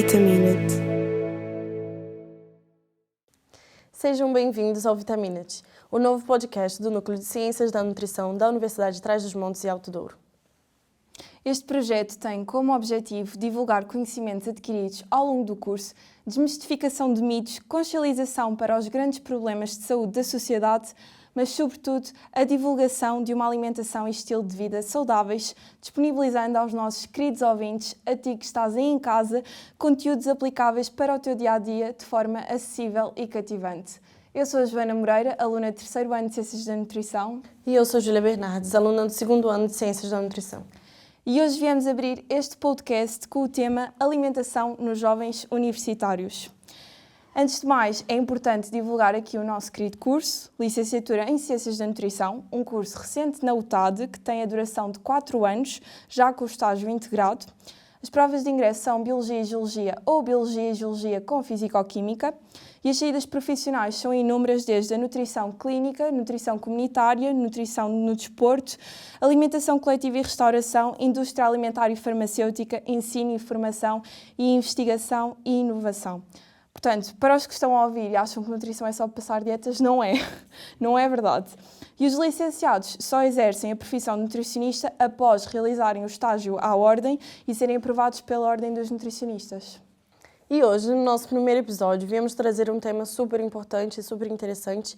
Vitaminate. Sejam bem-vindos ao Vitaminate, o novo podcast do Núcleo de Ciências da Nutrição da Universidade de Trás-os-Montes e Alto Douro. Este projeto tem como objetivo divulgar conhecimentos adquiridos ao longo do curso, desmistificação de mitos, consciencialização para os grandes problemas de saúde da sociedade, mas, sobretudo, a divulgação de uma alimentação e estilo de vida saudáveis, disponibilizando aos nossos queridos ouvintes, a ti que estás aí em casa, conteúdos aplicáveis para o teu dia-a-dia de forma acessível e cativante. Eu sou a Joana Moreira, aluna de 3º ano de Ciências da Nutrição. E eu sou a Júlia Bernardes, aluna do 2º ano de Ciências da Nutrição. E hoje viemos abrir este podcast com o tema Alimentação nos Jovens Universitários. Antes de mais, é importante divulgar aqui o nosso querido curso, Licenciatura em Ciências da Nutrição, um curso recente na UTAD, que tem a duração de 4 anos, já com o estágio integrado. As provas de ingresso são Biologia e Geologia ou Biologia e Geologia com Físico-Química, e as saídas profissionais são inúmeras, desde a nutrição clínica, nutrição comunitária, nutrição no desporto, alimentação coletiva e restauração, indústria alimentar e farmacêutica, ensino e formação e investigação e inovação. Portanto, para os que estão a ouvir e acham que nutrição é só passar dietas, não é. Não é verdade. E os licenciados só exercem a profissão de nutricionista após realizarem o estágio à ordem e serem aprovados pela Ordem dos Nutricionistas. E hoje, no nosso primeiro episódio, viemos trazer um tema super importante e super interessante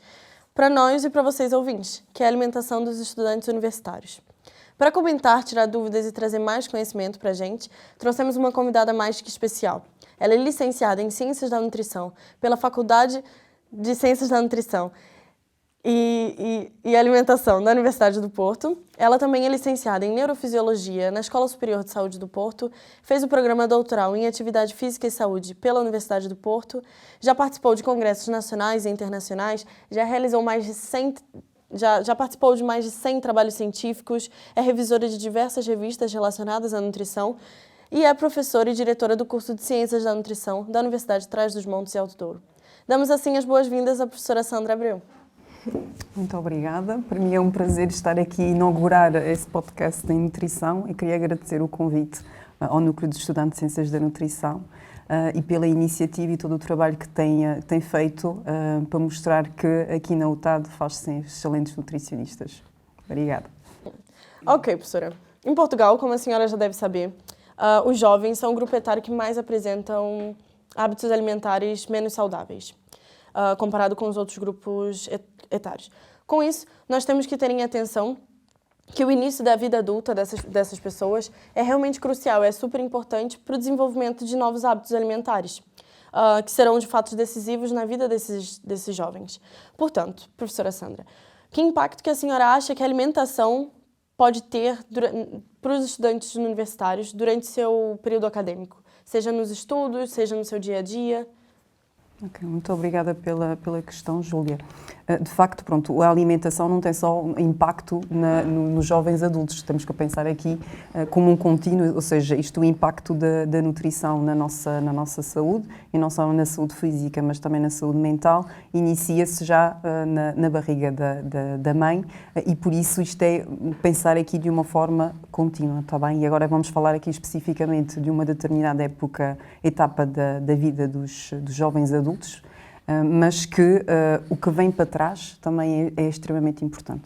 para nós e para vocês ouvintes, que é a alimentação dos estudantes universitários. Para comentar, tirar dúvidas e trazer mais conhecimento para a gente, trouxemos uma convidada mais que especial. Ela é licenciada em Ciências da Nutrição pela Faculdade de Ciências da Nutrição e Alimentação da Universidade do Porto. Ela também é licenciada em Neurofisiologia na Escola Superior de Saúde do Porto, fez o programa doutoral em Atividade Física e Saúde pela Universidade do Porto, já participou de congressos nacionais e internacionais, já participou de mais de 100 trabalhos científicos, é revisora de diversas revistas relacionadas à nutrição e é professora e diretora do curso de Ciências da Nutrição da Universidade de Trás-os-Montes e Alto Douro. Damos assim as boas-vindas à professora Sandra Abreu. Muito obrigada. Para mim é um prazer estar aqui e inaugurar esse podcast de nutrição e queria agradecer o convite ao Núcleo de Estudantes de Ciências da Nutrição e pela iniciativa e todo o trabalho que tem feito para mostrar que aqui na UTAD faz-se excelentes nutricionistas. Obrigada. Ok, professora. Em Portugal, como a senhora já deve saber, os jovens são o grupo etário que mais apresentam hábitos alimentares menos saudáveis, comparado com os outros grupos etários. Com isso, nós temos que ter em atenção que o início da vida adulta dessas pessoas é realmente crucial, é super importante para o desenvolvimento de novos hábitos alimentares, que serão de fato decisivos na vida desses jovens. Portanto, professora Sandra, que impacto que a senhora acha que a alimentação pode ter para os estudantes universitários durante seu período acadêmico, seja nos estudos, seja no seu dia a dia? Okay, muito obrigada pela questão, Júlia. De facto, pronto, a alimentação não tem só impacto nos jovens adultos. Temos que pensar aqui como um contínuo, ou seja, o impacto da nutrição na nossa saúde, e não só na saúde física, mas também na saúde mental, inicia-se já na barriga da mãe, e por isso isto é pensar aqui de uma forma contínua, está bem? E agora vamos falar aqui especificamente de uma determinada etapa da vida dos jovens adultos, mas que o que vem para trás também é extremamente importante.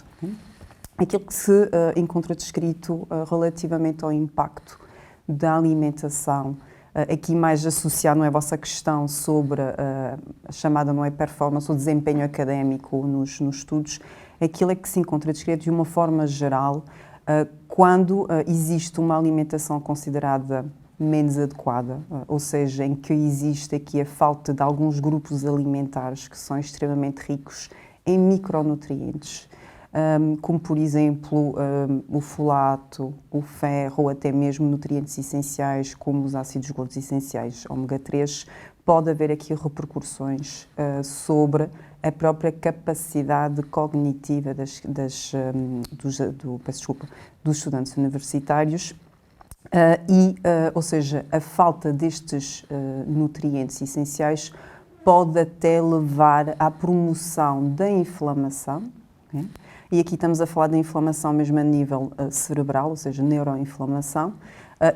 Aquilo que se encontra descrito relativamente ao impacto da alimentação, aqui mais associado, não é, a vossa questão sobre a chamada, não é, performance ou desempenho académico nos estudos, aquilo é que se encontra descrito de uma forma geral quando existe uma alimentação considerada menos adequada, ou seja, em que existe aqui a falta de alguns grupos alimentares que são extremamente ricos em micronutrientes, como por exemplo o folato, o ferro ou até mesmo nutrientes essenciais como os ácidos gordos essenciais, ômega 3, pode haver aqui repercussões sobre a própria capacidade cognitiva dos estudantes universitários. Ou seja, a falta destes nutrientes essenciais pode até levar à promoção da inflamação, né? e aqui estamos a falar de inflamação mesmo a nível cerebral, ou seja, neuroinflamação,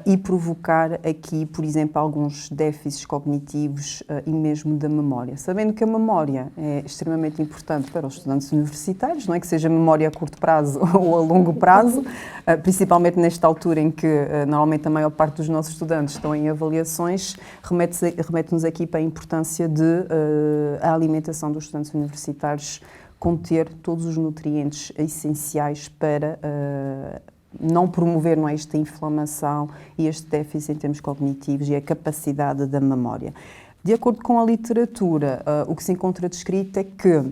e provocar aqui, por exemplo, alguns déficits cognitivos e mesmo da memória. Sabendo que a memória é extremamente importante para os estudantes universitários, não é que seja memória a curto prazo ou a longo prazo, principalmente nesta altura em que normalmente a maior parte dos nossos estudantes estão em avaliações, remete-nos aqui para a importância de a alimentação dos estudantes universitários conter todos os nutrientes essenciais para não promover, não é, esta inflamação e este déficit em termos cognitivos e a capacidade da memória. De acordo com a literatura, o que se encontra descrito é que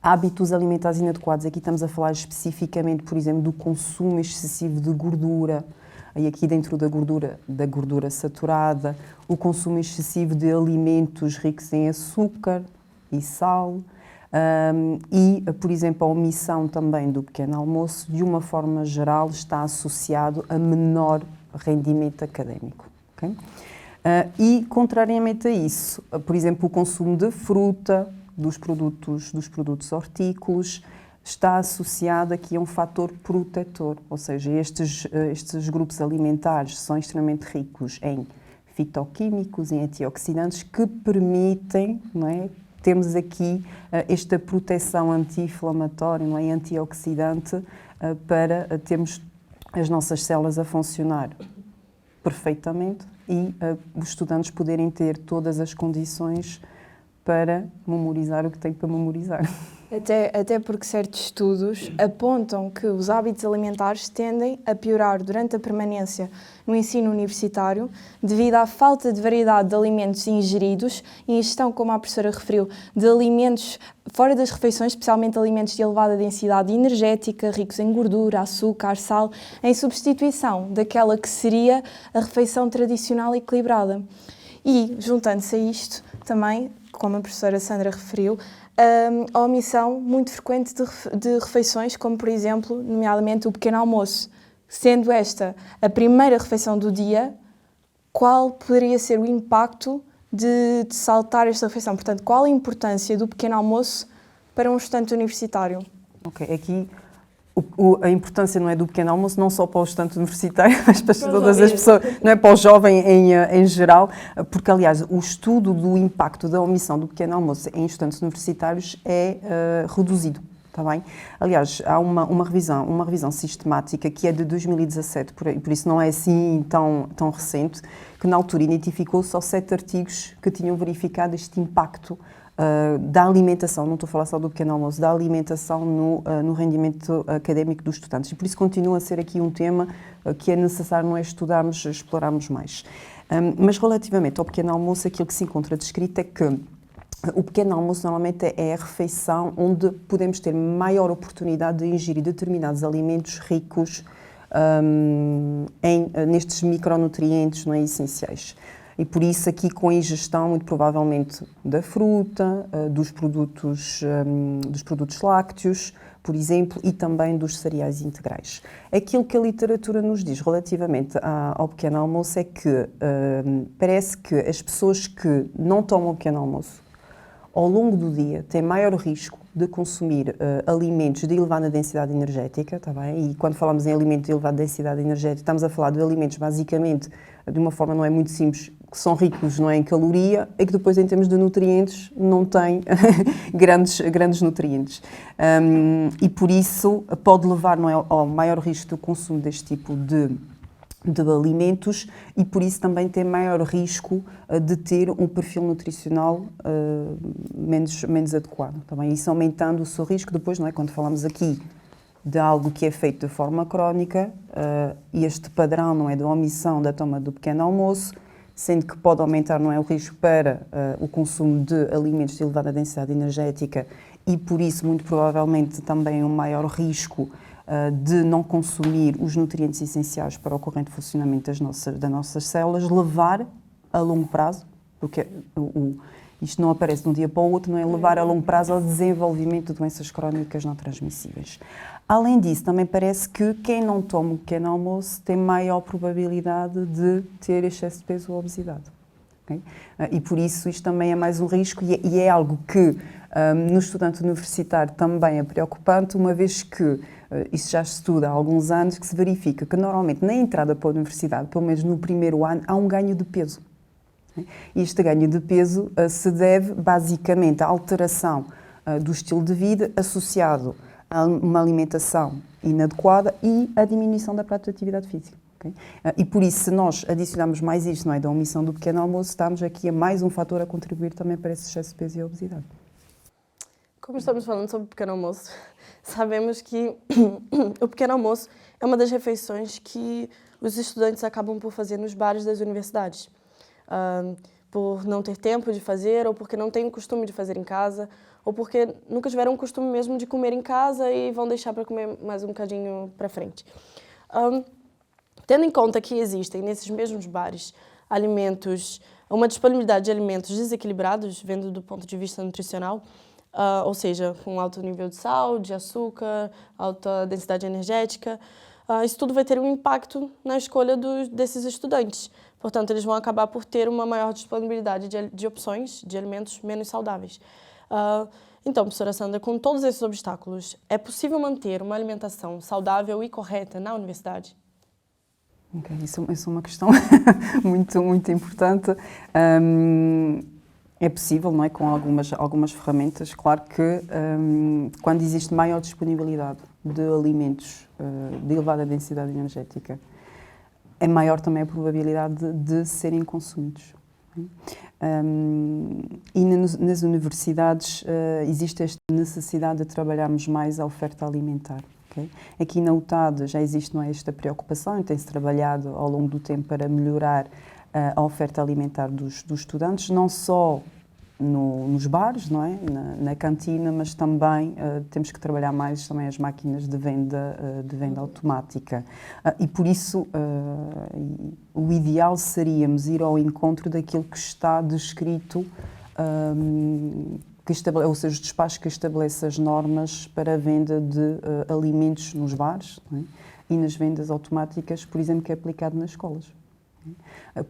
hábitos alimentares inadequados, aqui estamos a falar especificamente, por exemplo, do consumo excessivo de gordura, e aqui dentro da gordura saturada, o consumo excessivo de alimentos ricos em açúcar e sal, e, por exemplo, a omissão também do pequeno almoço, de uma forma geral, está associado a menor rendimento académico. Okay? E, contrariamente a isso, por exemplo, o consumo de fruta, dos produtos hortícolas, está associado aqui a um fator protetor, ou seja, estes grupos alimentares são extremamente ricos em fitoquímicos, em antioxidantes, que permitem, não é, temos aqui esta proteção anti-inflamatória, não é, antioxidante, para termos as nossas células a funcionar perfeitamente e os estudantes poderem ter todas as condições para memorizar o que têm para memorizar. Até porque certos estudos apontam que os hábitos alimentares tendem a piorar durante a permanência no ensino universitário devido à falta de variedade de alimentos ingeridos e ingestão, como a professora referiu, de alimentos fora das refeições, especialmente alimentos de elevada densidade energética, ricos em gordura, açúcar, sal, em substituição daquela que seria a refeição tradicional equilibrada. E, juntando-se a isto, também, como a professora Sandra referiu, a omissão muito frequente de refeições, como por exemplo, nomeadamente o pequeno almoço. Sendo esta a primeira refeição do dia, qual poderia ser o impacto de saltar esta refeição? Portanto, qual a importância do pequeno almoço para um estudante universitário? Ok, aqui a importância não é do pequeno almoço, não só para o estudante universitário, mas para todas as pessoas, não é para o jovem em geral, porque, aliás, o estudo do impacto da omissão do pequeno almoço em estudantes universitários é reduzido, está bem? Aliás, há uma revisão sistemática que é de 2017, por isso não é assim tão recente, que na altura identificou só 7 artigos que tinham verificado este impacto da alimentação, não estou a falar só do pequeno almoço, da alimentação no rendimento académico dos estudantes. E por isso continua a ser aqui um tema que é necessário, não é, estudarmos, explorarmos mais. Mas relativamente ao pequeno almoço, aquilo que se encontra descrito é que o pequeno almoço normalmente é a refeição onde podemos ter maior oportunidade de ingerir determinados alimentos ricos nestes micronutrientes, não é, essenciais. E por isso aqui com a ingestão, muito provavelmente, da fruta, dos produtos lácteos, por exemplo, e também dos cereais integrais. Aquilo que a literatura nos diz relativamente ao pequeno almoço é que parece que as pessoas que não tomam pequeno almoço ao longo do dia têm maior risco de consumir alimentos de elevada densidade energética, tá bem? E quando falamos em alimentos de elevada densidade energética, estamos a falar de alimentos basicamente, de uma forma não é muito simples, que são ricos, não é, em caloria, e que depois em termos de nutrientes não têm grandes nutrientes. E por isso pode levar, não é, ao maior risco do consumo deste tipo de alimentos e por isso também tem maior risco de ter um perfil nutricional menos adequado. Também isso aumentando o seu risco depois, não é, quando falamos aqui de algo que é feito de forma crónica, este padrão, não é, de omissão da toma do pequeno almoço, sendo que pode aumentar, não é, o risco para o consumo de alimentos de elevada densidade energética e por isso muito provavelmente também um maior risco de não consumir os nutrientes essenciais para o corrente funcionamento das nossas células, levar a longo prazo, porque isto não aparece de um dia para o outro, não é, levar a longo prazo ao desenvolvimento de doenças crónicas não transmissíveis. Além disso, também parece que quem não toma o pequeno almoço tem maior probabilidade de ter excesso de peso ou obesidade. Okay? E por isso isto também é mais um risco e é algo que no estudante universitário também é preocupante, uma vez que isso já se estuda há alguns anos, que se verifica que normalmente na entrada para a universidade, pelo menos no primeiro ano, há um ganho de peso. E este ganho de peso se deve basicamente à alteração do estilo de vida associado a uma alimentação inadequada e à diminuição da prática de atividade física. Okay? E por isso, se nós adicionarmos mais isto, não é, da omissão do pequeno almoço, estamos aqui a mais um fator a contribuir também para esse excesso de peso e a obesidade. Como estamos falando sobre o pequeno almoço, sabemos que o pequeno almoço é uma das refeições que os estudantes acabam por fazer nos bares das universidades. Por não ter tempo de fazer, ou porque não têm o costume de fazer em casa, ou porque nunca tiveram o costume mesmo de comer em casa e vão deixar para comer mais um bocadinho para frente. Tendo em conta que existem nesses mesmos bares alimentos, uma disponibilidade de alimentos desequilibrados, vendo do ponto de vista nutricional, ou seja, com alto nível de sal, de açúcar, alta densidade energética, isso tudo vai ter um impacto na escolha desses estudantes. Portanto, eles vão acabar por ter uma maior disponibilidade de opções de alimentos menos saudáveis. Então, professora Sandra, com todos esses obstáculos, é possível manter uma alimentação saudável e correta na universidade? Okay, isso é uma questão muito, muito importante. É possível, não é, com algumas ferramentas. Claro que quando existe maior disponibilidade de alimentos de elevada densidade energética, é maior também a probabilidade de serem consumidos. E nas universidades existe esta necessidade de trabalharmos mais a oferta alimentar. Okay? Aqui na UTAD já existe, não é, esta preocupação e tem-se trabalhado ao longo do tempo para melhorar a oferta alimentar dos estudantes, não só nos bares, não é? Na cantina, mas também temos que trabalhar mais também as máquinas de venda automática. E por isso o ideal seríamos ir ao encontro daquilo que está descrito, ou seja, os despachos que estabelece as normas para a venda de alimentos nos bares, não é? E nas vendas automáticas, por exemplo, que é aplicado nas escolas.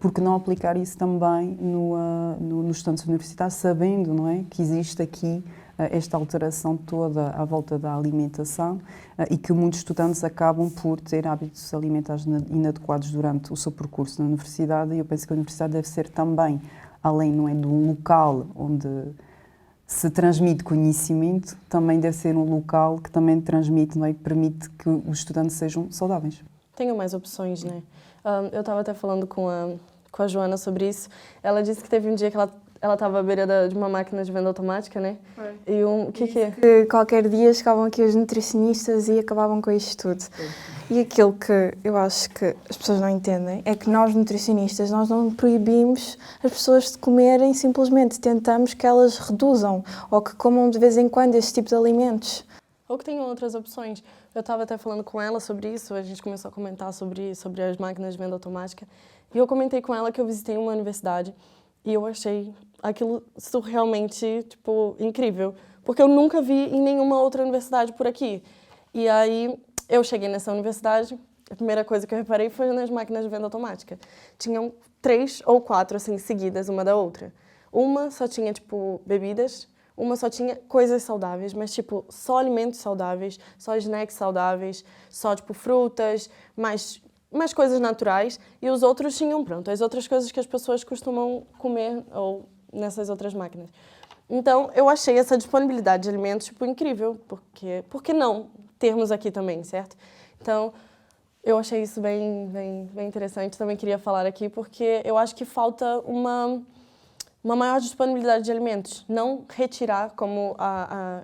Porque não aplicar isso também nos estudantes universitários, sabendo, não é, que existe aqui esta alteração toda à volta da alimentação e que muitos estudantes acabam por ter hábitos alimentares inadequados durante o seu percurso na universidade, e eu penso que a universidade deve ser também, além, não é, de um local onde se transmite conhecimento, também deve ser um local que também transmite, não é, que permite que os estudantes sejam saudáveis. Tenham mais opções, né? Eu estava até falando com a Joana sobre isso. Ela disse que teve um dia que ela estava à beira de uma máquina de venda automática, né? E o que é? Que qualquer dia chegavam aqui os nutricionistas e acabavam com isto tudo. E aquilo que eu acho que as pessoas não entendem é que nós, nutricionistas, nós não proibimos as pessoas de comerem, simplesmente tentamos que elas reduzam ou que comam de vez em quando esse tipo de alimentos. Ou que tenham outras opções. Eu estava até falando com ela sobre isso, a gente começou a comentar sobre as máquinas de venda automática, e eu comentei com ela que eu visitei uma universidade e eu achei aquilo surrealmente, tipo, incrível, porque eu nunca vi em nenhuma outra universidade por aqui. E aí eu cheguei nessa universidade, a primeira coisa que eu reparei foi nas máquinas de venda automática. Tinham 3 ou 4, assim, seguidas uma da outra. Uma só tinha, tipo, bebidas, uma só tinha coisas saudáveis, mas, tipo, só alimentos saudáveis, só snacks saudáveis, só, tipo, frutas, mais coisas naturais. E os outros tinham, pronto, as outras coisas que as pessoas costumam comer ou nessas outras máquinas. Então, eu achei essa disponibilidade de alimentos, tipo, incrível, porque por que não termos aqui também, certo? Então, eu achei isso bem interessante, também queria falar aqui, porque eu acho que falta uma maior disponibilidade de alimentos, não retirar, como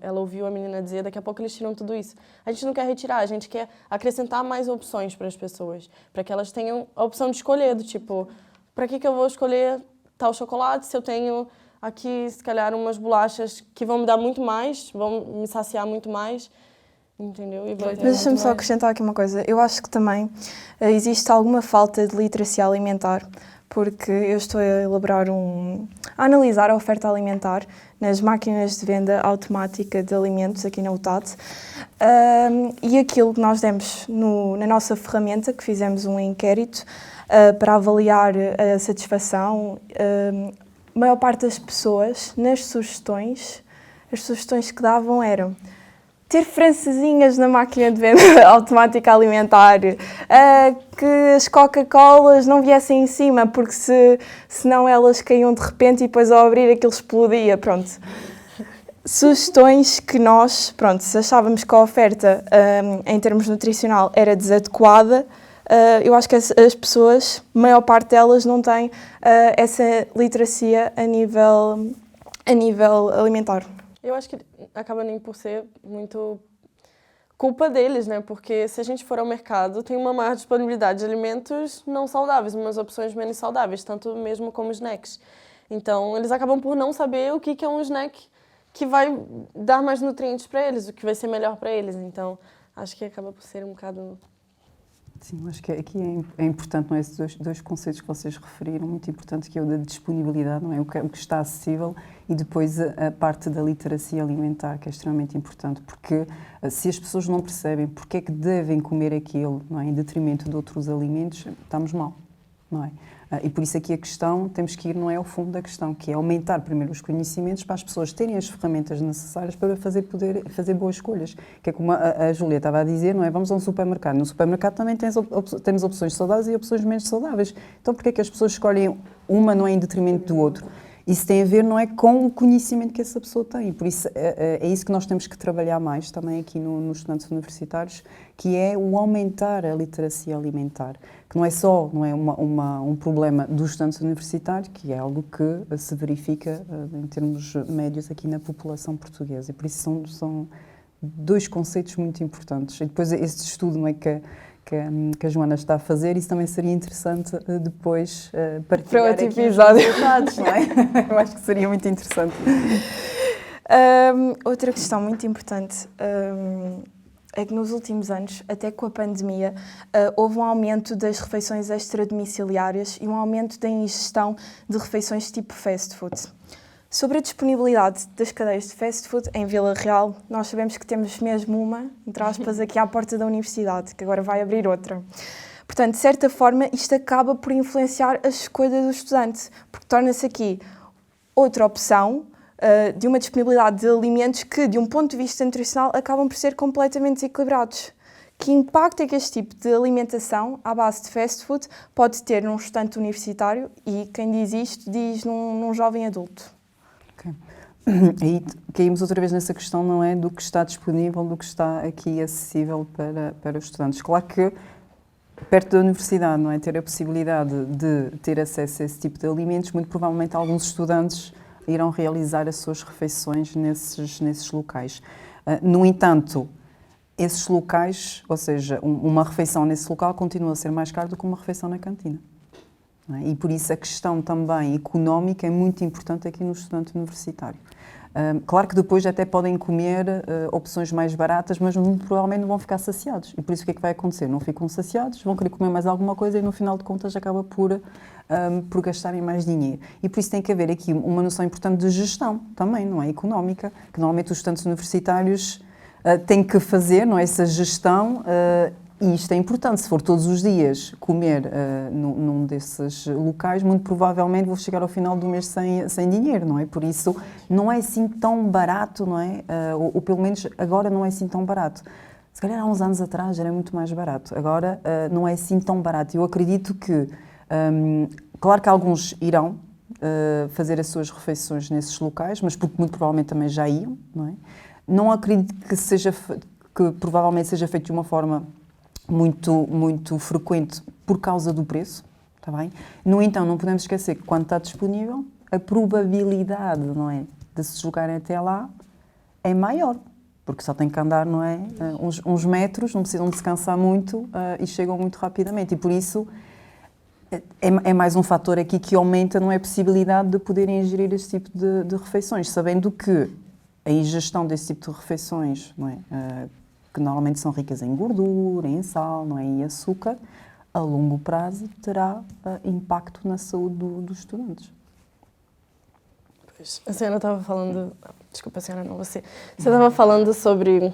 ela ouviu a menina dizer, daqui a pouco eles tiram tudo isso. A gente não quer retirar, a gente quer acrescentar mais opções para as pessoas, para que elas tenham a opção de escolher, do tipo, para que eu vou escolher tal chocolate se eu tenho aqui, se calhar, umas bolachas que vão me dar muito mais, vão me saciar muito mais, entendeu? Mas deixa-me só acrescentar aqui uma coisa. Eu acho que também existe alguma falta de literacia alimentar porque eu estou a a analisar a oferta alimentar nas máquinas de venda automática de alimentos aqui na UTAD. E aquilo que nós demos na nossa ferramenta, que fizemos um inquérito para avaliar a satisfação, a maior parte das pessoas, nas sugestões, as sugestões que davam eram ter francesinhas na máquina de venda automática alimentar, que as Coca-Colas não viessem em cima, porque senão elas caíam de repente e depois ao abrir aquilo explodia, pronto. Sugestões que nós, se achávamos que a oferta em termos nutricional era desadequada, eu acho que as pessoas, a maior parte delas, não têm essa literacia a nível alimentar. Eu acho que acaba nem por ser muito culpa deles, né? Porque se a gente for ao mercado, tem uma maior disponibilidade de alimentos não saudáveis, umas opções menos saudáveis, tanto mesmo como snacks. Então, eles acabam por não saber o que é um snack que vai dar mais nutrientes para eles, o que vai ser melhor para eles. Então, acho que acaba por ser um bocado... Sim, acho que aqui é importante, não é? Esses dois conceitos que vocês referiram, muito importante, que é o da disponibilidade, não é? O que está acessível, e depois a parte da literacia alimentar, que é extremamente importante, porque se as pessoas não percebem porque é que devem comer aquilo, não é? Em detrimento de outros alimentos, estamos mal, não é? E por isso aqui a questão, temos que ir, não é ao fundo da questão, que é aumentar primeiro os conhecimentos para as pessoas terem as ferramentas necessárias para poder fazer boas escolhas. Que é como a Júlia estava a dizer, não é? Vamos a um supermercado. No supermercado também temos opções saudáveis e opções menos saudáveis. Então porquê é que as pessoas escolhem uma, não é, em detrimento do outro? Isso tem a ver, não é, com o conhecimento que essa pessoa tem. Por isso é isso que nós temos que trabalhar mais também aqui nos estudantes universitários, que é o aumentar a literacia alimentar. Que não é só, não é, um problema dos estudantes universitários, que é algo que se verifica em termos médios aqui na população portuguesa. E por isso são dois conceitos muito importantes. E depois este estudo, não é, que a Joana está a fazer, isso também seria interessante depois partilhar para outro aqui episódio. os resultados, não é? Eu acho que seria muito interessante. Outra questão muito importante é que nos últimos anos, até com a pandemia, houve um aumento das refeições extradomiciliárias e um aumento da ingestão de refeições tipo fast food. Sobre a disponibilidade das cadeias de fast food em Vila Real, nós sabemos que temos mesmo uma, entre aspas, aqui à porta da universidade, que agora vai abrir outra. Portanto, de certa forma, isto acaba por influenciar a escolha do estudante, porque torna-se aqui outra opção de uma disponibilidade de alimentos que, de um ponto de vista nutricional, acabam por ser completamente desequilibrados. Que impacto é que este tipo de alimentação à base de fast food pode ter num estudante universitário e, quem diz isto, diz num jovem adulto? Okay. Aí caímos outra vez nessa questão, não é, do que está disponível, do que está aqui acessível para os estudantes. Claro que perto da universidade, não é, ter a possibilidade de ter acesso a esse tipo de alimentos, muito provavelmente alguns estudantes irão realizar as suas refeições nesses locais. No entanto, esses locais, ou seja, uma refeição nesse local continua a ser mais caro do que uma refeição na cantina. Não é? E por isso a questão também económica é muito importante aqui no estudante universitário. Claro que depois até podem comer opções mais baratas, mas muito provavelmente não vão ficar saciados. E por isso o que é que vai acontecer? Não ficam saciados, vão querer comer mais alguma coisa e no final de contas acaba por gastarem mais dinheiro. E por isso tem que haver aqui uma noção importante de gestão também, não é? Económica, que normalmente os estudantes universitários têm que fazer, não é? Essa gestão. E isto é importante, se for todos os dias comer num desses locais, muito provavelmente vou chegar ao final do mês sem dinheiro, não é? Por isso, não é assim tão barato, não é? Ou pelo menos agora não é assim tão barato. Se calhar há uns anos atrás era muito mais barato. Agora não é assim tão barato. Eu acredito que, claro que alguns irão fazer as suas refeições nesses locais, mas porque muito provavelmente também já iam, não é? Não acredito que provavelmente seja feito de uma forma muito frequente por causa do preço, está bem? No entanto, não podemos esquecer que quando está disponível, a probabilidade, não é, de se deslocarem até lá é maior, porque só tem que andar, não é, uns metros, não precisam descansar muito e chegam muito rapidamente. E por isso é mais um fator aqui que aumenta, não é, a possibilidade de poderem ingerir este tipo de refeições, sabendo que a ingestão desse tipo de refeições, não é, que normalmente são ricas em gordura, em sal, não é, e açúcar, a longo prazo terá impacto na saúde dos estudantes. Pois, a senhora estava falando... Desculpa, a senhora não, você. Você estava falando sobre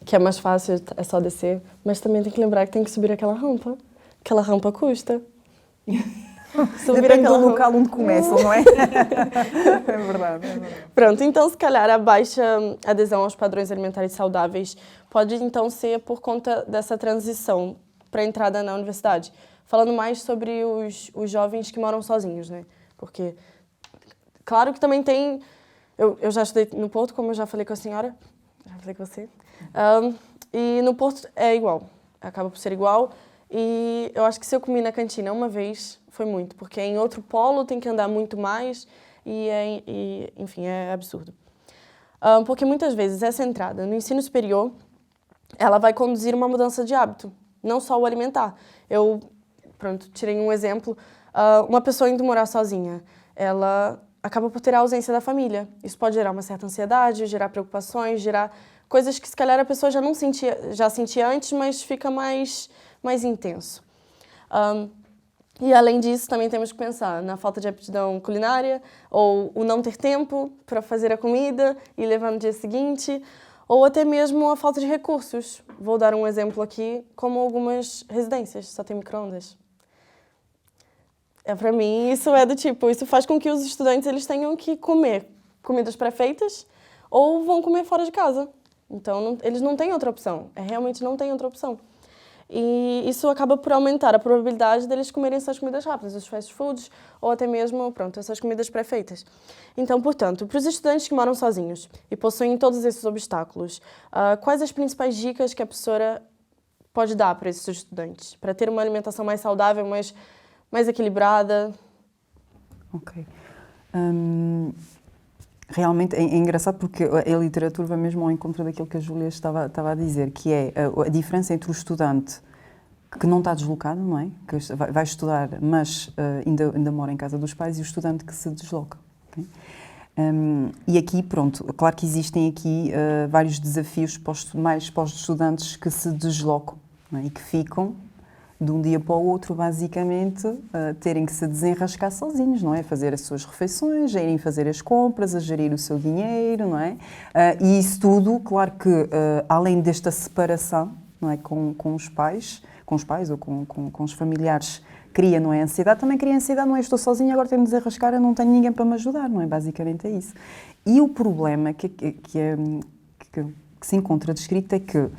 que é mais fácil, é só descer, mas também tem que lembrar que tem que subir aquela rampa. Aquela rampa custa. Depende do local onde começam, não é? É verdade. Pronto, então se calhar a baixa adesão aos padrões alimentares saudáveis pode então ser por conta dessa transição para a entrada na universidade. Falando mais sobre os jovens que moram sozinhos, né? Porque, claro que também tem... Eu já estudei no Porto, como eu já falei com a senhora, já falei com você, e no Porto é igual, acaba por ser igual, e eu acho que se eu comi na cantina uma vez, foi muito, porque em outro polo tem que andar muito mais, enfim, é absurdo. Porque muitas vezes essa entrada no ensino superior, ela vai conduzir uma mudança de hábito, não só o alimentar. Eu, tirei um exemplo, uma pessoa indo morar sozinha, ela acaba por ter a ausência da família. Isso pode gerar uma certa ansiedade, gerar preocupações, gerar coisas que se calhar a pessoa já sentia antes, mas fica mais intenso. E além disso, também temos que pensar na falta de aptidão culinária, ou o não ter tempo para fazer a comida e levar no dia seguinte, ou até mesmo a falta de recursos. Vou dar um exemplo aqui, como algumas residências, só tem micro-ondas. Para mim, isso é do tipo, isso faz com que os estudantes eles tenham que comer comidas pré-feitas ou vão comer fora de casa. Então, eles não têm outra opção, realmente não tem outra opção. E isso acaba por aumentar a probabilidade deles comerem essas comidas rápidas, os fast foods, ou até mesmo, essas comidas pré-feitas. Então, portanto, para os estudantes que moram sozinhos e possuem todos esses obstáculos, quais as principais dicas que a professora pode dar para esses estudantes? Para ter uma alimentação mais saudável, mais equilibrada? Ok. Realmente é engraçado porque a literatura vai mesmo ao encontro daquilo que a Júlia estava a dizer, que é a diferença entre o estudante que não está deslocado, não é? Que vai estudar, mas ainda mora em casa dos pais, e o estudante que se desloca. Okay? E aqui, claro que existem aqui vários desafios mais para os estudantes que se deslocam, não é? E que ficam de um dia para o outro, basicamente, terem que se desenrascar sozinhos, não é? Fazer as suas refeições, a irem fazer as compras, a gerir o seu dinheiro, não é? E isso tudo, claro que, além desta separação, não é? Com os pais ou com os familiares, cria, não é? Ansiedade, também cria ansiedade, não é? Estou sozinha, agora tenho de desenrascar, eu não tenho ninguém para me ajudar, não é? Basicamente é isso. E o problema que se encontra descrito é que,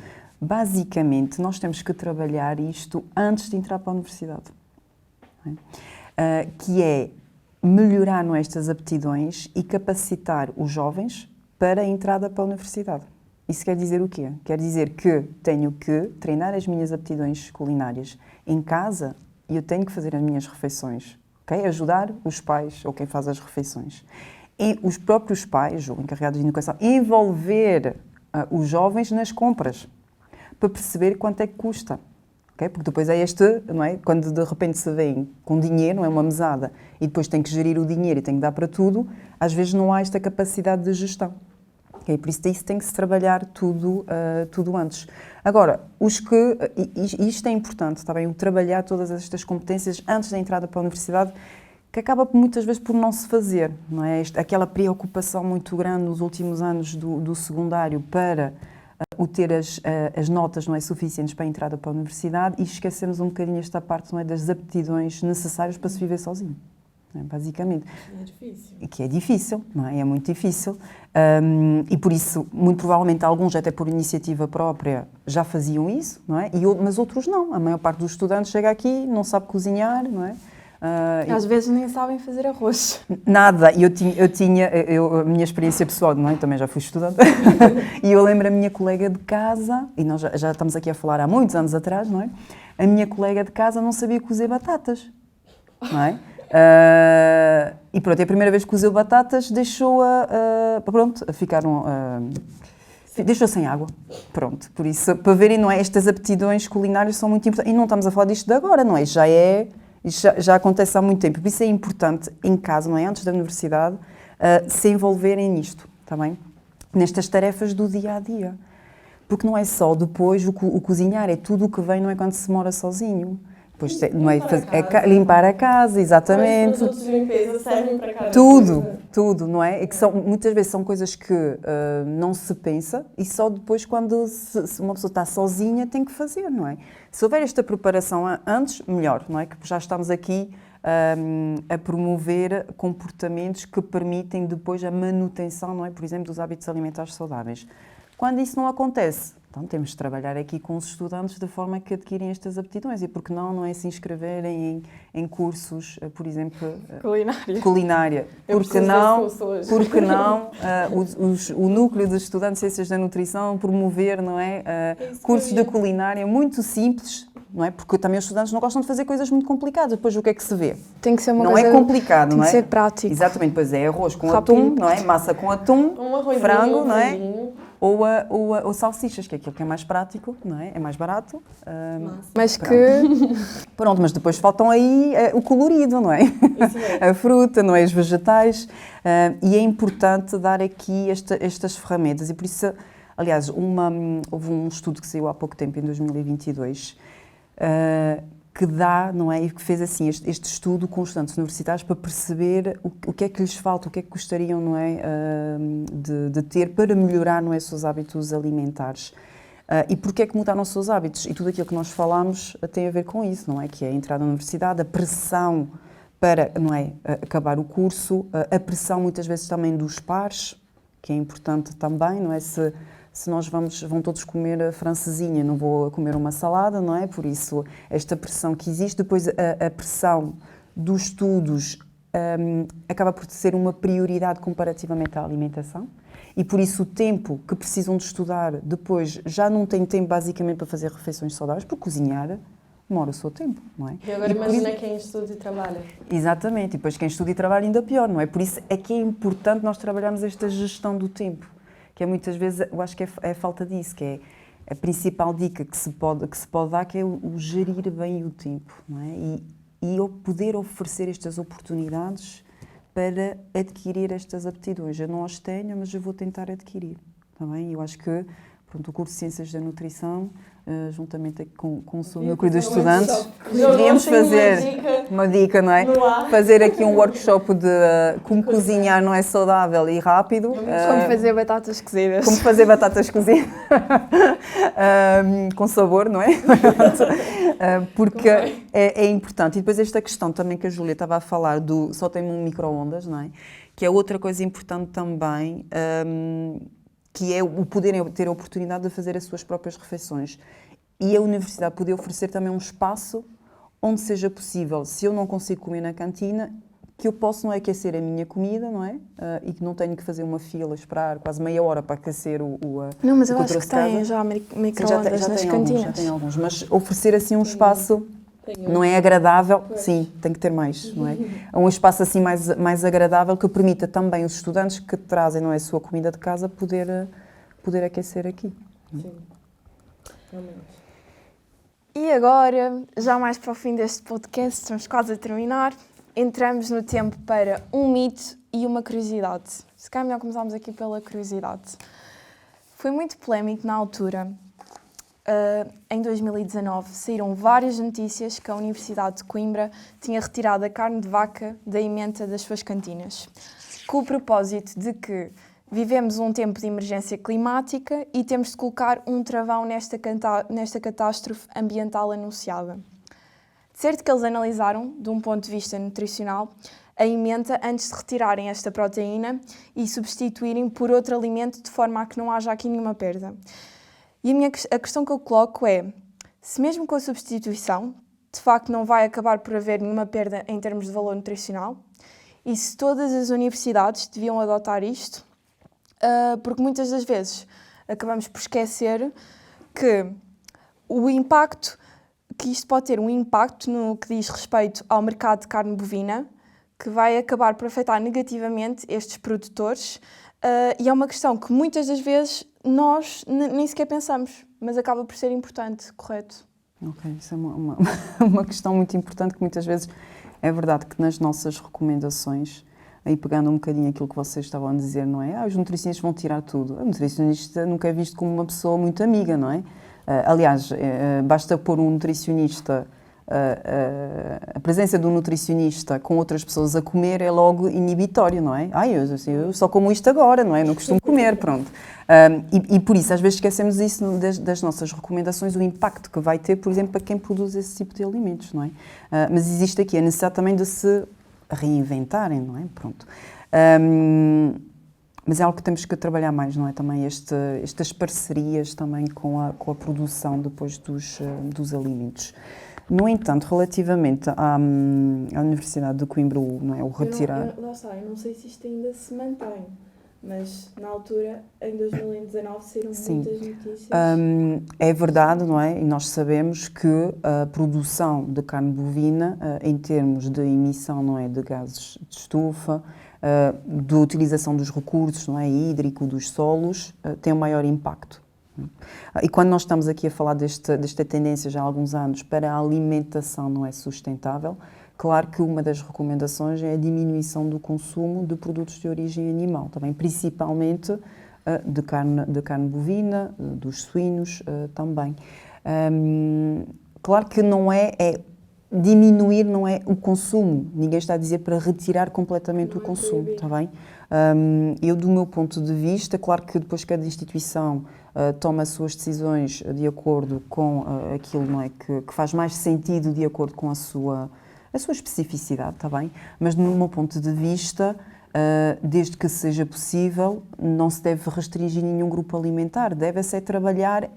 basicamente, nós temos que trabalhar isto antes de entrar para a universidade, não é? Que é melhorar, não é, estas aptidões e capacitar os jovens para a entrada para a universidade. Isso quer dizer o quê? Quer dizer que tenho que treinar as minhas aptidões culinárias em casa e eu tenho que fazer as minhas refeições, okay? Ajudar os pais ou quem faz as refeições. E os próprios pais ou encarregados de educação, envolver os jovens nas compras, para perceber quanto é que custa. Okay? Porque depois é não é? Quando de repente se vem com dinheiro, não é, uma mesada, e depois tem que gerir o dinheiro e tem que dar para tudo, às vezes não há esta capacidade de gestão. Okay? Por isso tem que se trabalhar tudo antes. Agora, isto é importante, está bem? O trabalhar todas estas competências antes da entrada para a universidade, que acaba muitas vezes por não se fazer, não é? Aquela preocupação muito grande nos últimos anos do secundário para o ter as notas, não é, suficientes para a entrada para a universidade, e esquecemos um bocadinho esta parte, não é, das aptidões necessárias para se viver sozinho, não é? Basicamente. É difícil. Que é difícil, não é? É muito difícil. E por isso, muito provavelmente, alguns até por iniciativa própria já faziam isso, não é? Mas outros não. A maior parte dos estudantes chega aqui, não sabe cozinhar, não é? Às vezes nem sabem fazer arroz. Nada. A minha experiência pessoal, não é? Eu também já fui estudante, e eu lembro a minha colega de casa, e nós já estamos aqui a falar há muitos anos atrás, não é? A minha colega de casa não sabia cozer batatas, não é? E pronto, a primeira vez que cozeu batatas deixou sem água. Pronto, por isso, para verem, não é? Estas aptidões culinárias são muito importantes, e não estamos a falar disto de agora, não é? Já acontece há muito tempo, por isso é importante em casa, não é? Antes da universidade, se envolverem nisto, está bem? Nestas tarefas do dia a dia. Porque não é só depois o cozinhar, é tudo o que vem, não é quando se mora sozinho. Depois, não é limpar a casa, exatamente. Os produtos de limpeza servem para cada Tudo, coisa. tudo, não é? E que muitas vezes são coisas que não se pensa e só depois quando se uma pessoa está sozinha tem que fazer, não é? Se houver esta preparação antes, melhor, não é? Que já estamos aqui a promover comportamentos que permitem depois a manutenção, não é? Por exemplo, dos hábitos alimentares saudáveis. Quando isso não acontece, então temos de trabalhar aqui com os estudantes de forma que adquirem estas aptidões e porque não é se inscreverem em cursos, por exemplo, culinária. Porque não, o núcleo de estudantes de ciências da nutrição promover, não é, cursos de culinária muito simples, não é? Porque também os estudantes não gostam de fazer coisas muito complicadas. Depois o que é que se vê? Tem que ser uma não coisa, é complicado, não é? Tem que ser prático. Exatamente, pois é arroz com Rápido. atum, não é? Massa com atum, frango, não é? Franguinho. Ou salsichas, que é aquilo que é mais prático, não é? É mais barato. Mas pronto. que... Pronto, mas depois faltam aí o colorido, não é? Isso mesmo. A fruta, não é? Os vegetais. E é importante dar aqui estas ferramentas. E por isso, aliás, houve um estudo que saiu há pouco tempo, em 2022, que dá, não é? E que fez assim este estudo com os estudantes universitários para perceber o que é que lhes falta, o que é que gostariam, não é? De ter para melhorar, não é? Os seus hábitos alimentares. E porquê é que mudaram os seus hábitos? E tudo aquilo que nós falámos tem a ver com isso, não é? Que é a entrada na universidade, a pressão para, não é? Acabar o curso, a pressão muitas vezes também dos pares, que é importante também, não é? Se nós vão todos comer francesinha, não vou comer uma salada, não é? Por isso, esta pressão que existe, depois a pressão dos estudos acaba por ser uma prioridade comparativamente à alimentação e por isso o tempo que precisam de estudar depois já não tem tempo basicamente para fazer refeições saudáveis, porque cozinhar demora o seu tempo, não é? E agora imagina quem estuda e trabalha. Exatamente, e depois quem estuda e trabalha ainda pior, não é? Por isso é que é importante nós trabalharmos esta gestão do tempo, que é muitas vezes, eu acho que é a falta disso, que é a principal dica que se pode dar, que é o gerir bem o tempo, não é? E poder oferecer estas oportunidades para adquirir estas aptidões. Eu não as tenho, mas eu vou tentar adquirir, está bem? Eu acho que, pronto, o curso de Ciências da Nutrição, juntamente com o seu núcleo de estudantes, devíamos fazer uma dica, não é? Fazer aqui um workshop de como cozinhar não é saudável e rápido. Como fazer batatas cozidas. Como fazer batatas cozidas com sabor, não é? Porque é importante. E depois esta questão também que a Júlia estava a falar do só tem um micro-ondas, não é? Que é outra coisa importante também, que é o poderem ter a oportunidade de fazer as suas próprias refeições. E a universidade poder oferecer também um espaço onde seja possível, se eu não consigo comer na cantina, que eu posso, não é, aquecer a minha comida, não é? E que não tenho que fazer uma fila, esperar quase meia hora para aquecer Não, mas eu acho que tem já micro-ondas nas cantinas. Já tem alguns, mas oferecer assim um espaço, não é agradável, sim, tem que ter mais, não é? Um espaço assim mais agradável que permita também os estudantes que trazem, não é, a sua comida de casa poder aquecer aqui. Sim, realmente. E agora, já mais para o fim deste podcast, estamos quase a terminar, entramos no tempo para um mito e uma curiosidade. Se calhar melhor começarmos aqui pela curiosidade. Foi muito polémico na altura. Em 2019 saíram várias notícias que a Universidade de Coimbra tinha retirado a carne de vaca da ementa das suas cantinas, com o propósito de que vivemos um tempo de emergência climática e temos de colocar um travão nesta catástrofe ambiental anunciada. De certo que eles analisaram, de um ponto de vista nutricional, a ementa antes de retirarem esta proteína e substituírem por outro alimento de forma a que não haja aqui nenhuma perda. E a questão que eu coloco é, se mesmo com a substituição, de facto não vai acabar por haver nenhuma perda em termos de valor nutricional, e se todas as universidades deviam adotar isto, porque muitas das vezes acabamos por esquecer que que isto pode ter um impacto no que diz respeito ao mercado de carne bovina, que vai acabar por afetar negativamente estes produtores, e é uma questão que muitas das vezes nós nem sequer pensamos, mas acaba por ser importante, correto? Ok, isso é uma questão muito importante que muitas vezes é verdade que nas nossas recomendações aí pegando um bocadinho aquilo que vocês estavam a dizer, não é? Os nutricionistas vão tirar tudo. O nutricionista nunca é visto como uma pessoa muito amiga, não é? Aliás, basta pôr um nutricionista, a presença de um nutricionista com outras pessoas a comer é logo inibitório, não é? Eu só como isto agora, não é? Não costumo comer, pronto. E por isso, às vezes esquecemos isso das nossas recomendações, o impacto que vai ter, por exemplo, para quem produz esse tipo de alimentos, não é? Mas existe aqui a necessidade também de se reinventarem, não é? Pronto. Mas é algo que temos que trabalhar mais, não é? Também estas parcerias também com a produção depois dos alimentos. No entanto, relativamente à Universidade de Coimbra, não é? O retirar... Eu não sei se isto ainda se mantém, mas na altura, em 2019, saíram muitas notícias. É verdade, não é? E nós sabemos que a produção de carne bovina, em termos de emissão, não é? De gases de estufa, de utilização dos recursos, não é? Hídrico, dos solos, tem um maior impacto. E quando nós estamos aqui a falar desta tendência já há alguns anos para a alimentação não é sustentável, claro que uma das recomendações é a diminuição do consumo de produtos de origem animal, também principalmente de carne bovina, dos suínos também. Claro que não é diminuir, não é o consumo. Ninguém está a dizer para retirar completamente o consumo, está bem? Eu, do meu ponto de vista, claro que depois cada instituição toma as suas decisões de acordo com aquilo, não é, que faz mais sentido de acordo com a sua especificidade, está bem? Mas, do meu ponto de vista, desde que seja possível, não se deve restringir nenhum grupo alimentar. Deve-se trabalhar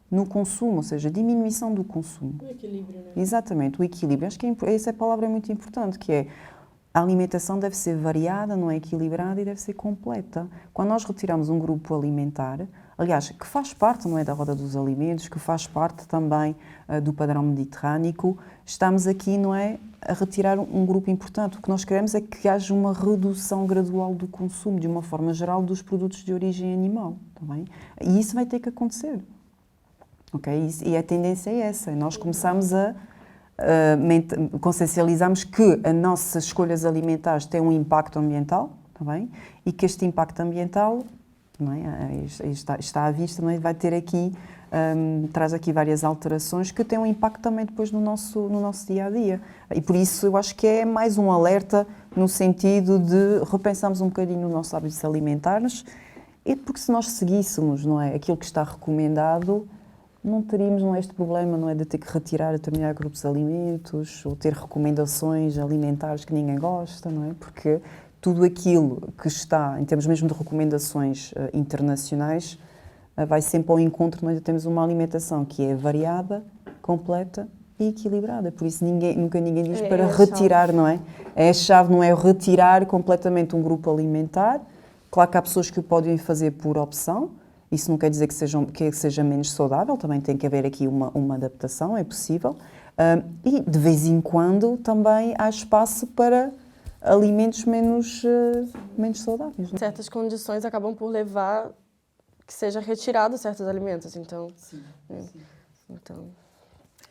no consumo, ou seja, diminuição do consumo. O equilíbrio, não é? Exatamente, o equilíbrio. Acho que essa palavra é muito importante, que é a alimentação deve ser variada, não é equilibrada e deve ser completa. Quando nós retiramos um grupo alimentar, aliás, que faz parte, não é, da roda dos alimentos, que faz parte também do padrão mediterrâneo, estamos aqui, não é, a retirar um grupo importante. O que nós queremos é que haja uma redução gradual do consumo, de uma forma geral, dos produtos de origem animal, tá bem? E isso vai ter que acontecer. Okay? E a tendência é essa. Nós começamos consciencializamos que as nossas escolhas alimentares têm um impacto ambiental, tá bem? E que este impacto ambiental, não é? Está à vista, não é? Vai ter aqui, traz aqui várias alterações que têm um impacto também depois no nosso dia-a-dia. E por isso eu acho que é mais um alerta no sentido de repensarmos um bocadinho os nossos hábitos alimentares, e porque se nós seguíssemos, não é, aquilo que está recomendado, não teríamos, não é, este problema, não é, de ter que retirar determinados grupos de alimentos ou ter recomendações alimentares que ninguém gosta, não é? Porque tudo aquilo que está, em termos mesmo de recomendações internacionais, vai sempre ao encontro, não é, de termos uma alimentação que é variada, completa e equilibrada. Por isso nunca ninguém diz para retirar, não é? A chave não é retirar completamente um grupo alimentar. Claro que há pessoas que o podem fazer por opção. Isso não quer dizer que seja menos saudável, também tem que haver aqui uma adaptação, é possível. E, de vez em quando, também há espaço para alimentos menos saudáveis. Não é? Certas condições acabam por levar que seja retirado certos alimentos, então... Sim. Então,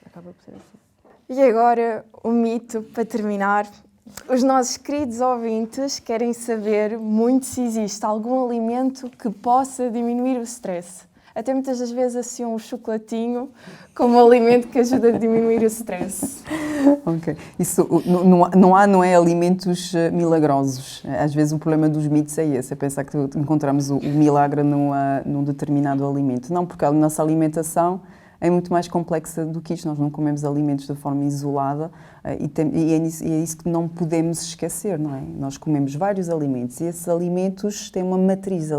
acaba por ser assim. E agora, o mito, para terminar. Os nossos queridos ouvintes querem saber muito se existe algum alimento que possa diminuir o stress. Até muitas das vezes associam um chocolatinho como alimento que ajuda a diminuir o stress. Ok. Isso não é alimentos milagrosos. Às vezes o problema dos mitos é esse, é pensar que encontramos o milagre num determinado alimento. Não, porque a nossa alimentação é muito mais complexa do que isto. Nós não comemos alimentos de forma isolada e é isso que não podemos esquecer, não é? Nós comemos vários alimentos e esses alimentos têm uma matriz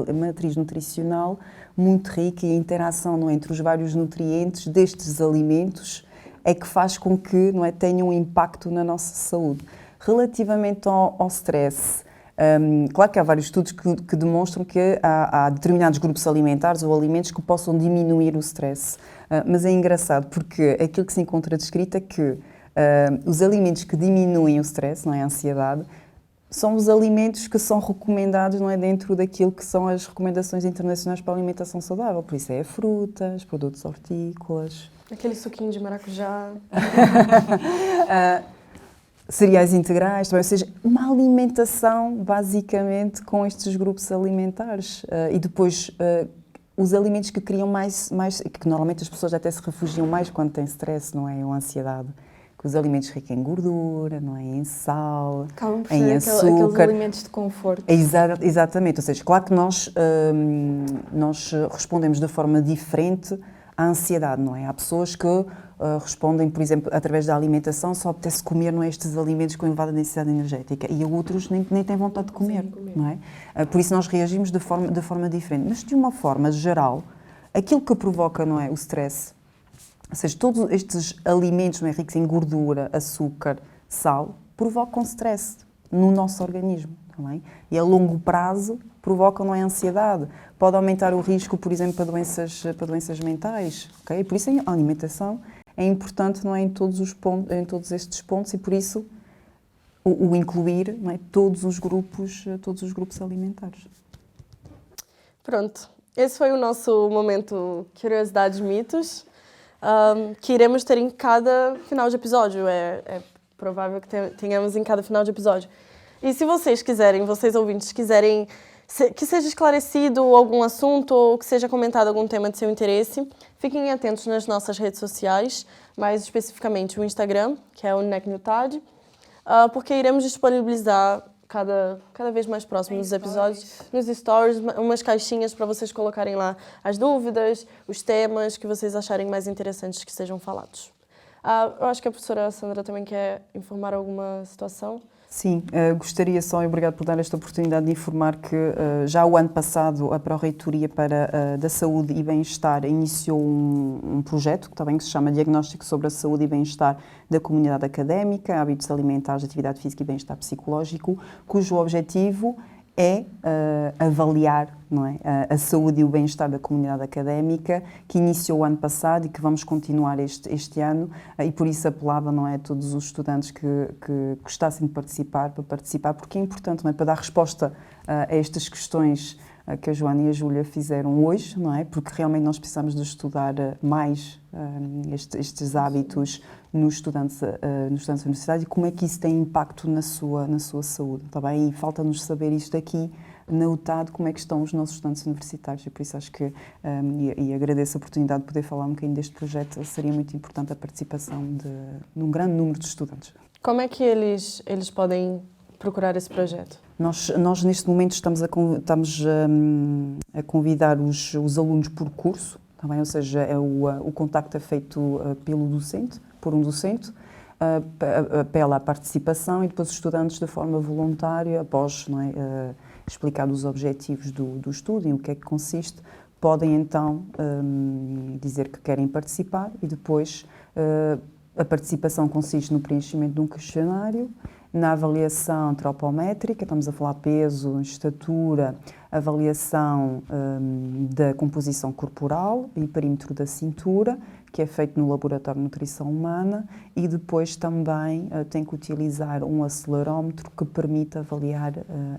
nutricional muito rica e a interação, não é, entre os vários nutrientes destes alimentos é que faz com que, não é, tenham um impacto na nossa saúde. Relativamente ao stress, claro que há vários estudos que demonstram que há determinados grupos alimentares ou alimentos que possam diminuir o stress. Mas é engraçado porque aquilo que se encontra descrito é que os alimentos que diminuem o stress, não é, a ansiedade, são os alimentos que são recomendados, não é, dentro daquilo que são as recomendações internacionais para a alimentação saudável. Por isso é frutas, produtos hortícolas. Aquele suquinho de maracujá. cereais integrais, também, ou seja, uma alimentação basicamente com estes grupos alimentares. E depois os alimentos que criam mais, que normalmente as pessoas até se refugiam mais quando têm stress, não é? Ou ansiedade. Que os alimentos ricos em gordura, não é? Em sal, Acabam por em ser açúcar. aqueles alimentos de conforto. Exatamente, ou seja, claro que nós respondemos de forma diferente à ansiedade, não é? Há pessoas que respondem, por exemplo, através da alimentação, só apetece comer, não é, estes alimentos com elevada densidade energética, e outros nem têm vontade de comer, não é? Por isso nós reagimos de forma diferente. Mas de uma forma geral, aquilo que provoca, não é, o stress, ou seja, todos estes alimentos, não é, ricos em gordura, açúcar, sal, provocam stress no nosso organismo, não é? E a longo prazo provocam, não é, ansiedade. Pode aumentar o risco, por exemplo, para doenças mentais, ok? Por isso a alimentação é importante, não é, em todos estes pontos, e por isso o incluir, não é, todos os grupos alimentares. Pronto, esse foi o nosso momento Curiosidades Mitos, que iremos ter em cada final de episódio. É provável que tenhamos em cada final de episódio. E se vocês ouvintes quiserem que seja esclarecido algum assunto ou que seja comentado algum tema de seu interesse, fiquem atentos nas nossas redes sociais, mais especificamente o Instagram, que é o NECNUTAD, porque iremos disponibilizar cada vez mais próximo dos episódios, nos stories, umas caixinhas para vocês colocarem lá as dúvidas, os temas que vocês acharem mais interessantes que sejam falados. Eu acho que a professora Sandra também quer informar alguma situação. Sim, gostaria só, e obrigado por dar esta oportunidade de informar que já o ano passado a Pró-Reitoria da Saúde e Bem-Estar iniciou um projeto que se chama Diagnóstico sobre a Saúde e Bem-Estar da Comunidade Académica, Hábitos Alimentares, Atividade Física e Bem-Estar Psicológico, cujo objetivo é avaliar, não é, a saúde e o bem-estar da comunidade académica, que iniciou o ano passado e que vamos continuar este ano, e por isso apelava, não é, a todos os estudantes que gostassem de participar, porque é importante, não é, para dar resposta a estas questões que a Joana e a Júlia fizeram hoje, não é? Porque realmente nós precisamos de estudar mais estes hábitos nos estudantes universitários e como é que isso tem impacto na sua saúde, está bem? E falta-nos saber isto aqui na UTAD, como é que estão os nossos estudantes universitários, e por isso acho que, e agradeço a oportunidade de poder falar um bocadinho deste projeto, seria muito importante a participação de um grande número de estudantes. Como é que eles podem procurar esse projeto? Nós neste momento estamos a convidar os alunos por curso, tá bem? Ou seja, o contacto é feito por um docente, apela à participação, e depois os estudantes, de forma voluntária, após, não é, explicar os objetivos do estudo e o que é que consiste, podem então dizer que querem participar, e depois a participação consiste no preenchimento de um questionário, na avaliação antropométrica, estamos a falar peso, estatura, avaliação da composição corporal e perímetro da cintura, que é feito no Laboratório de Nutrição Humana, e depois também tem que utilizar um acelerómetro que permite avaliar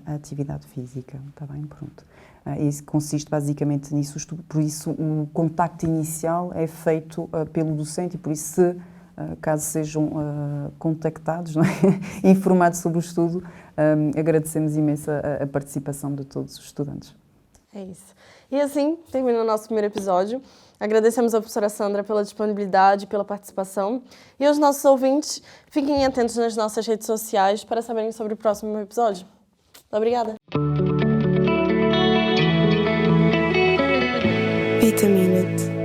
a atividade física. Está bem? Pronto. Isso consiste basicamente nisso, por isso o contacto inicial é feito pelo docente, e por isso caso sejam contactados, não é? Informados sobre o estudo, agradecemos imenso a participação de todos os estudantes. É isso. E assim termina o nosso primeiro episódio. Agradecemos à professora Sandra pela disponibilidade, pela participação. E aos nossos ouvintes, fiquem atentos nas nossas redes sociais para saberem sobre o próximo episódio. Obrigada! Vitaminate.